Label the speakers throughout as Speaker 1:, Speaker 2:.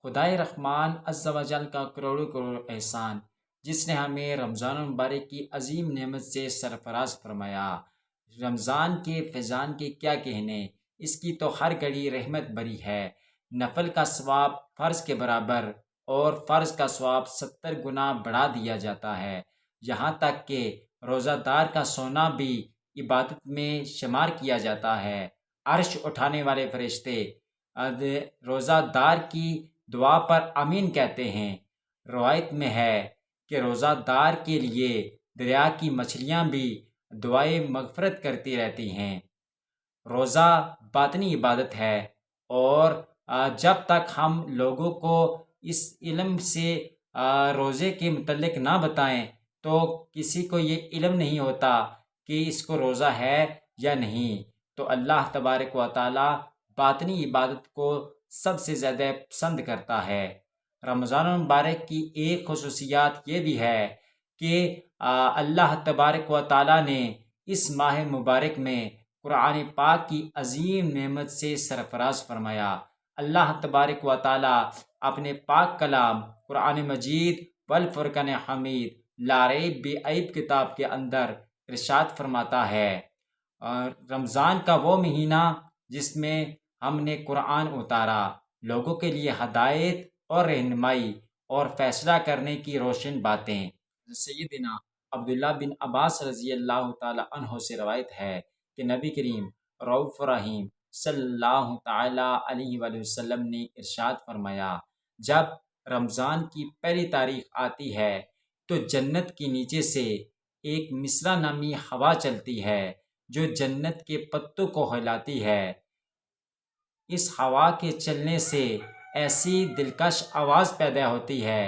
Speaker 1: خدائے رحمان عز و جل کا کروڑوں کروڑ احسان، جس نے ہمیں رمضان المبارک کی عظیم نعمت سے سرفراز فرمایا۔ رمضان کے فیضان کے کیا کہنے، اس کی تو ہر گھڑی رحمت بری ہے۔ نفل کا ثواب فرض کے برابر اور فرض کا ثواب 70 گنا بڑھا دیا جاتا ہے۔ یہاں تک کہ روزہ دار کا سونا بھی عبادت میں شمار کیا جاتا ہے۔ عرش اٹھانے والے فرشتے روزہ دار کی دعا پر آمین کہتے ہیں۔ روایت میں ہے کہ روزہ دار کے لیے دریا کی مچھلیاں بھی دعائے مغفرت کرتی رہتی ہیں۔ روزہ باطنی عبادت ہے، اور جب تک ہم لوگوں کو اس علم سے روزے کے متعلق نہ بتائیں تو کسی کو یہ علم نہیں ہوتا کہ اس کو روزہ ہے یا نہیں۔ تو اللہ تبارک و تعالی باطنی عبادت کو سب سے زیادہ پسند کرتا ہے۔ رمضان المبارک کی ایک خصوصیات یہ بھی ہے کہ اللہ تبارک و تعالی نے اس ماہ مبارک میں قرآن پاک کی عظیم نعمت سے سرفراز فرمایا۔ اللہ تبارک و تعالی اپنے پاک کلام قرآن مجید والفرقان حمید لا ریب بعیب کتاب کے اندر ارشاد فرماتا ہے، رمضان کا وہ مہینہ جس میں ہم نے قرآن اتارا، لوگوں کے لیے ہدایت اور رہنمائی اور فیصلہ کرنے کی روشن باتیں۔ سیدنا عبداللہ بن عباس رضی اللہ تعالی عنہ سے روایت ہے کہ نبی کریم رؤوف رحیم صلی اللہ تعالی علیہ وآلہ وسلم نے ارشاد فرمایا، جب رمضان کی پہلی تاریخ آتی ہے تو جنت کے نیچے سے ایک مصرع نامی ہوا چلتی ہے جو جنت کے پتوں کو ہلاتی ہے۔ اس ہوا کے چلنے سے ایسی دلکش آواز پیدا ہوتی ہے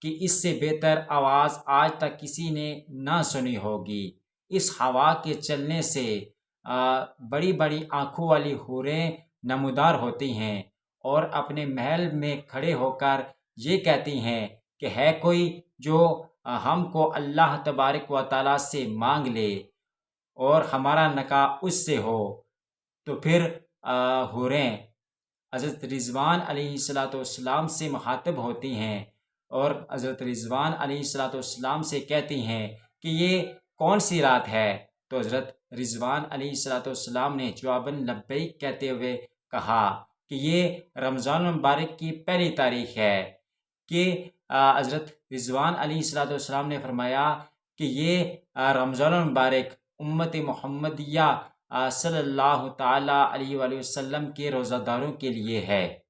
Speaker 1: کہ اس سے بہتر آواز آج تک کسی نے نہ سنی ہوگی۔ اس ہوا کے چلنے سے بڑی بڑی آنکھوں والی حوریں نمودار ہوتی ہیں اور اپنے محل میں کھڑے ہو کر یہ کہتی ہیں کہ ہے کوئی جو ہم کو اللہ تبارک و تعالیٰ سے مانگ لے اور ہمارا نکاح اس سے ہو۔ تو پھر حوریں حضرت رضوان علیہ السلام سے مخاطب ہوتی ہیں اور حضرت رضوان علیہ السلام سے کہتی ہیں کہ یہ کون سی رات ہے؟ تو حضرت رضوان علیہ السلام نے جواباً لبیک کہتے ہوئے کہا کہ یہ رمضان المبارک کی پہلی تاریخ ہے۔ کہ حضرت رضوان علیہ السلام نے فرمایا کہ یہ رمضان المبارک امت محمدیہ صلی اللہ تعالی علیہ وآلہ وسلم کے روزہ داروں کے لیے ہے۔